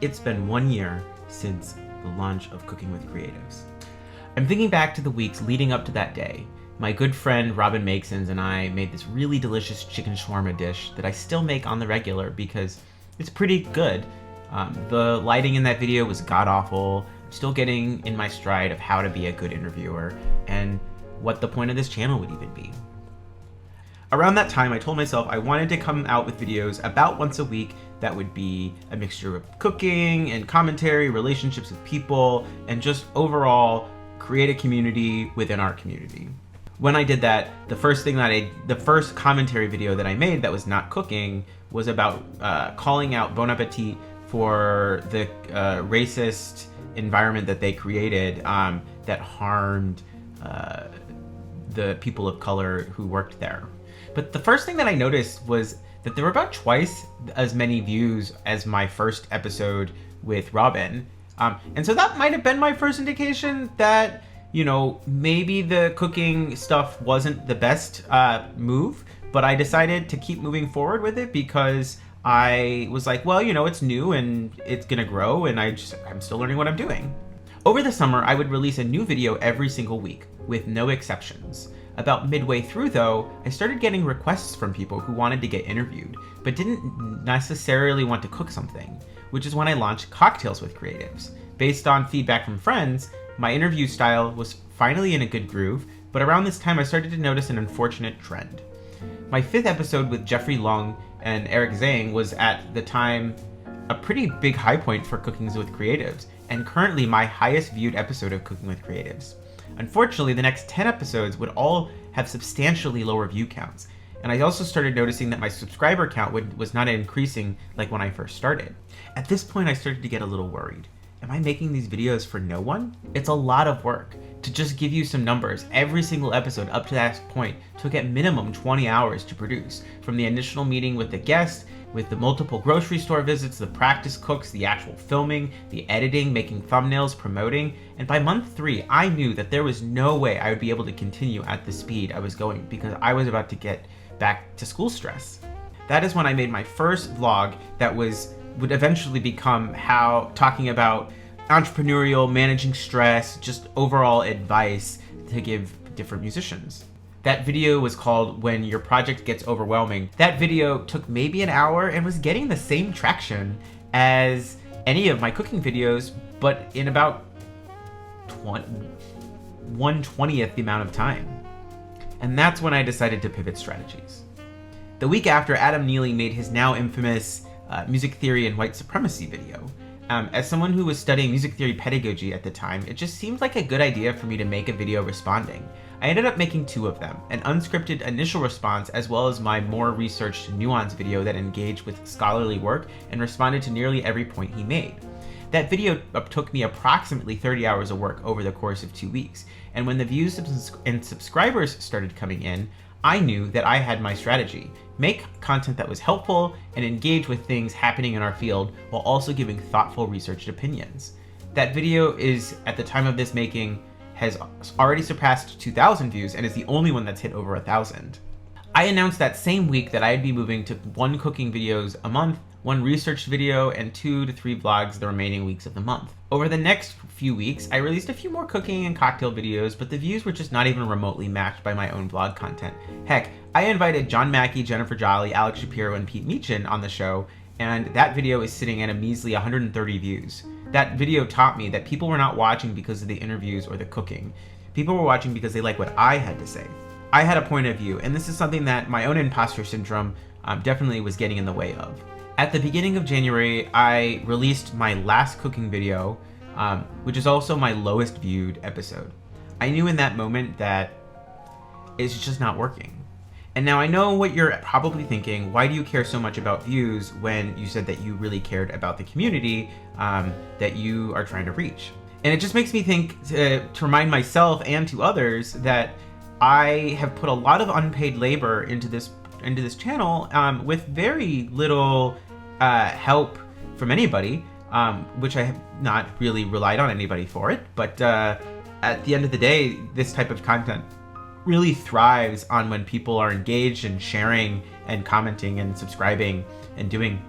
It's been 1 year since the launch of Cooking with Creatives. I'm thinking back to the weeks leading up to that day. My good friend Robin Makesons and I made this really delicious chicken shawarma dish that I still make on the regular because it's pretty good. The lighting in that video was god-awful. I'm still getting in my stride of how to be a good interviewer and what the point of this channel would even be. Around that time, I told myself I wanted to come out with videos about once a week that would be a mixture of cooking and commentary, relationships with people, and just overall create a community within our community. When I did that, the first commentary video that I made that was not cooking was about calling out Bon Appetit for the racist environment that they created that harmed the people of color who worked there. But the first thing that I noticed was that there were about twice as many views as my first episode with Robin. And so that might have been my first indication that, you know, maybe the cooking stuff wasn't the best move, but I decided to keep moving forward with it because I was like, well, you know, it's new and it's gonna grow and I'm still learning what I'm doing. Over the summer, I would release a new video every single week with no exceptions. About midway through though, I started getting requests from people who wanted to get interviewed, but didn't necessarily want to cook something, which is when I launched Cocktails with Creatives. Based on feedback from friends, my interview style was finally in a good groove, but around this time I started to notice an unfortunate trend. My 5th episode with Jeffrey Lung and Eric Zhang was at the time a pretty big high point for Cooking with Creatives, and currently my highest viewed episode of Cooking with Creatives. Unfortunately, the next 10 episodes would all have substantially lower view counts, and I also started noticing that my subscriber count was not increasing like when I first started. At this point, I started to get a little worried. Am I making these videos for no one? It's a lot of work. To just give you some numbers, every single episode up to that point took at minimum 20 hours to produce, from the initial meeting with the guest, with the multiple grocery store visits, the practice cooks, the actual filming, the editing, making thumbnails, promoting, and by month 3, I knew that there was no way I would be able to continue at the speed I was going because I was about to get back to school stress. That is when I made my first vlog that would eventually become talking about entrepreneurial, managing stress, just overall advice to give different musicians. That video was called When Your Project Gets Overwhelming. That video took maybe an hour and was getting the same traction as any of my cooking videos, but in about 1/20th the amount of time. And that's when I decided to pivot strategies. The week after, Adam Neely made his now infamous music theory and white supremacy video. As someone who was studying music theory pedagogy at the time, it just seemed like a good idea for me to make a video responding. I ended up making 2 of them, an unscripted initial response as well as my more researched nuanced video that engaged with scholarly work and responded to nearly every point he made. That video took me approximately 30 hours of work over the course of 2 weeks, and when the views and subscribers started coming in, I knew that I had my strategy. Make content that was helpful and engage with things happening in our field while also giving thoughtful researched opinions. That video is, at the time of this making, has already surpassed 2,000 views and is the only one that's hit over 1,000. I announced that same week that I'd be moving to 1 cooking videos a month, 1 researched video, and 2 to 3 vlogs the remaining weeks of the month. Over the next few weeks, I released a few more cooking and cocktail videos, but the views were just not even remotely matched by my own vlog content. Heck, I invited John Mackey, Jennifer Jolly, Alex Shapiro, and Pete Meechin on the show, and that video is sitting at a measly 130 views. That video taught me that people were not watching because of the interviews or the cooking. People were watching because they liked what I had to say. I had a point of view, and this is something that my own imposter syndrome definitely was getting in the way of. At the beginning of January, I released my last cooking video, which is also my lowest viewed episode. I knew in that moment that it's just not working. And now I know what you're probably thinking. Why do you care so much about views when you said that you really cared about the community that you are trying to reach? And it just makes me think to remind myself and to others that I have put a lot of unpaid labor into this channel with very little help from anybody, which I have not really relied on anybody for it. But at the end of the day, this type of content really thrives on when people are engaged and sharing and commenting and subscribing and doing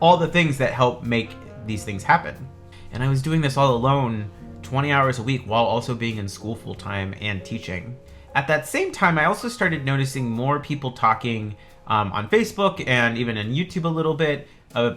all the things that help make these things happen. And I was doing this all alone, 20 hours a week, while also being in school full time and teaching. At that same time, I also started noticing more people talking on Facebook and even on YouTube a little bit,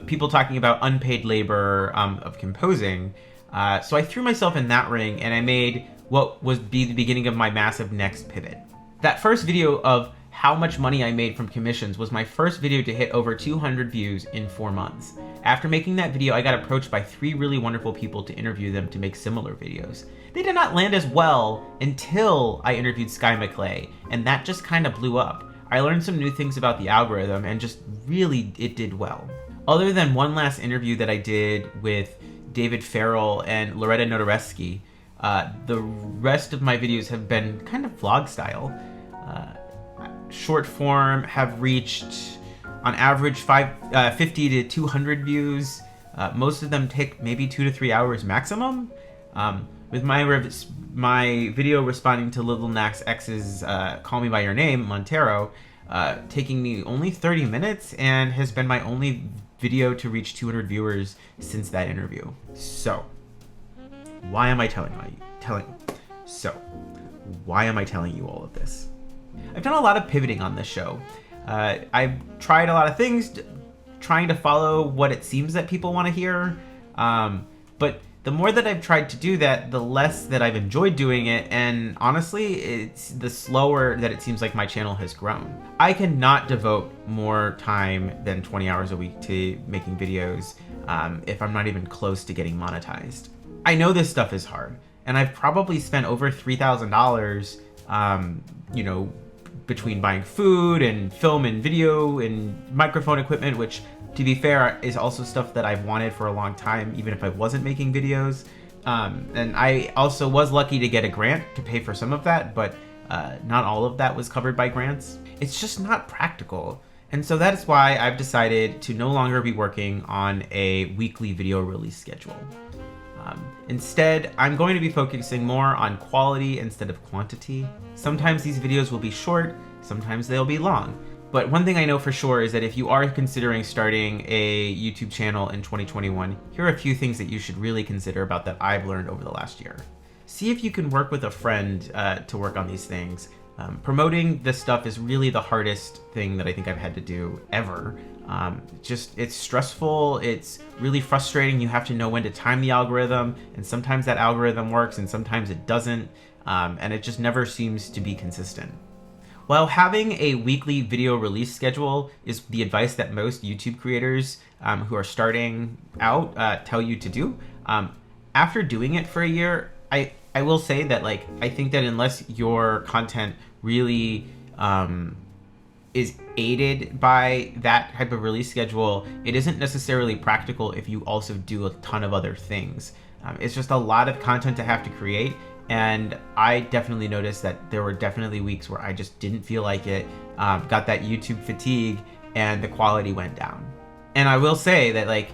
people talking about unpaid labor of composing. So I threw myself in that ring and I made what would be the beginning of my massive next pivot. That first video of how much money I made from commissions was my first video to hit over 200 views in 4 months. After making that video, I got approached by 3 really wonderful people to interview them to make similar videos. They did not land as well until I interviewed Sky McClay, and that just kind of blew up. I learned some new things about the algorithm and just really, it did well. Other than one last interview that I did with David Farrell and Loretta Notaresky, the rest of my videos have been kind of vlog style. Short form have reached on average 50 to 200 views. Most of them take maybe 2 to 3 hours maximum. With my video responding to Lil Nas X's Call Me By Your Name, Montero, taking me only 30 minutes and has been my only video to reach 200 viewers since that interview. So, why am I telling you all of this? I've done a lot of pivoting on this show. I've tried a lot of things, trying to follow what it seems that people want to hear. But the more that I've tried to do that, the less that I've enjoyed doing it. And honestly, it's the slower that it seems like my channel has grown. I cannot devote more time than 20 hours a week to making videos if I'm not even close to getting monetized. I know this stuff is hard, and I've probably spent over $3,000, between buying food and film and video and microphone equipment, which, to be fair, is also stuff that I've wanted for a long time, even if I wasn't making videos. And I also was lucky to get a grant to pay for some of that, but not all of that was covered by grants. It's just not practical. And so that is why I've decided to no longer be working on a weekly video release schedule. Instead, I'm going to be focusing more on quality instead of quantity. Sometimes these videos will be short, sometimes they'll be long. But one thing I know for sure is that if you are considering starting a YouTube channel in 2021, here are a few things that you should really consider about that I've learned over the last year. See if you can work with a friend to work on these things. Promoting this stuff is really the hardest thing that I think I've had to do ever. It's stressful, it's really frustrating. You have to know when to time the algorithm, and sometimes that algorithm works and sometimes it doesn't, and it just never seems to be consistent. While having a weekly video release schedule is the advice that most YouTube creators who are starting out tell you to do, after doing it for a year, I will say that I think that unless your content really is aided by that type of release schedule, it isn't necessarily practical if you also do a ton of other things. It's just a lot of content to have to create, and I definitely noticed that there were definitely weeks where I just didn't feel like it, got that YouTube fatigue, and the quality went down. And I will say that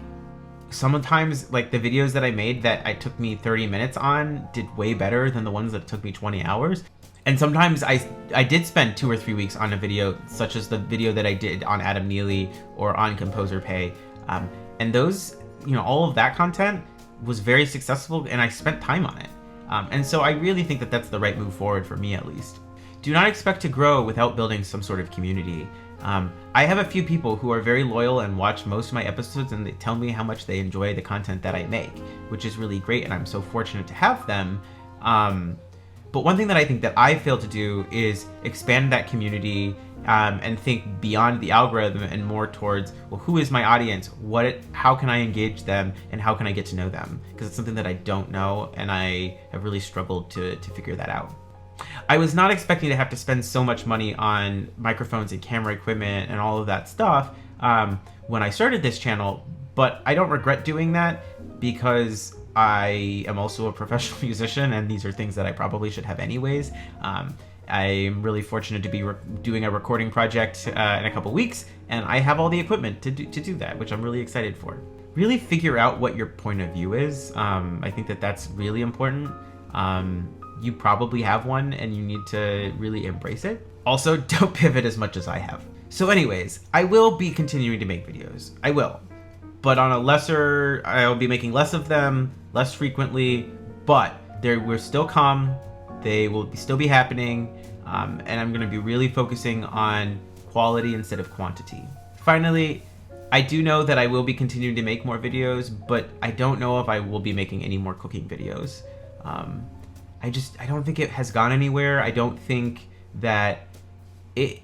sometimes the videos that I made that I took me 30 minutes on did way better than the ones that took me 20 hours. And sometimes I did spend 2 or 3 weeks on a video, such as the video that I did on Adam Neely or on Composer Pay. And those, all of that content was very successful, and I spent time on it. And so I really think that that's the right move forward for me, at least. Do not expect to grow without building some sort of community. I have a few people who are very loyal and watch most of my episodes, and they tell me how much they enjoy the content that I make, which is really great, and I'm so fortunate to have them. But one thing that I think that I failed to do is expand that community and think beyond the algorithm and more towards, well, who is my audience? How can I engage them, and how can I get to know them? Because it's something that I don't know, and I have really struggled to figure that out. I was not expecting to have to spend so much money on microphones and camera equipment and all of that stuff when I started this channel, but I don't regret doing that because I am also a professional musician, and these are things that I probably should have anyways. I'm really fortunate to be doing a recording project in a couple weeks, and I have all the equipment to do that, which I'm really excited for. Really figure out what your point of view is. I think that that's really important. You probably have one, and you need to really embrace it. Also, don't pivot as much as I have. So anyways, I will be continuing to make videos. I will. but on a lesser, I'll be making less of them, less frequently, but they will still come. They will still be happening, and I'm going to be really focusing on quality instead of quantity. Finally, I do know that I will be continuing to make more videos, but I don't know if I will be making any more cooking videos. I don't think it has gone anywhere. I don't think that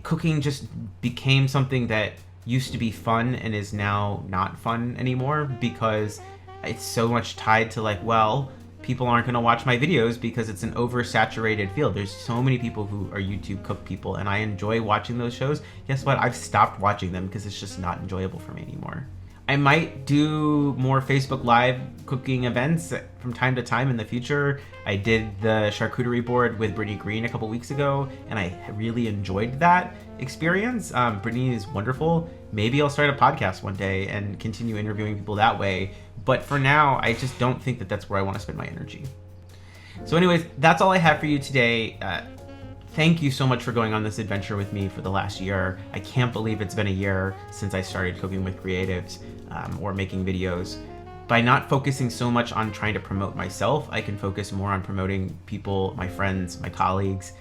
cooking just became something that used to be fun and is now not fun anymore, because it's so much tied to like, well, people aren't going to watch my videos because it's an oversaturated field. There's so many people who are YouTube cook people, and I enjoy watching those shows. Guess what? I've stopped watching them because it's just not enjoyable for me anymore. I might do more Facebook Live cooking events from time to time in the future. I did the charcuterie board with Brittany Green a couple weeks ago, and I really enjoyed that experience. Brittany is wonderful. Maybe I'll start a podcast one day and continue interviewing people that way. But for now, I just don't think that that's where I want to spend my energy. So anyways, that's all I have for you today. Thank you so much for going on this adventure with me for the last year. I can't believe it's been a year since I started cooking with creatives or making videos. By not focusing so much on trying to promote myself, I can focus more on promoting people, my friends, my colleagues,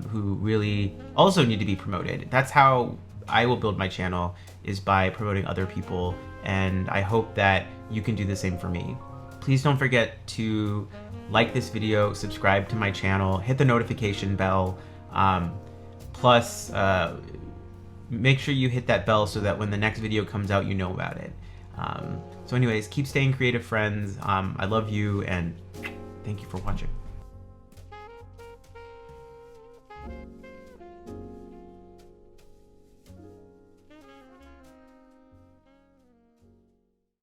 who really also need to be promoted. That's how I will build my channel, is by promoting other people, and I hope that you can do the same for me. Please don't forget to like this video, subscribe to my channel, hit the notification bell, plus make sure you hit that bell so that when the next video comes out, you know about it. So anyways, keep staying creative, friends. I love you, and thank you for watching.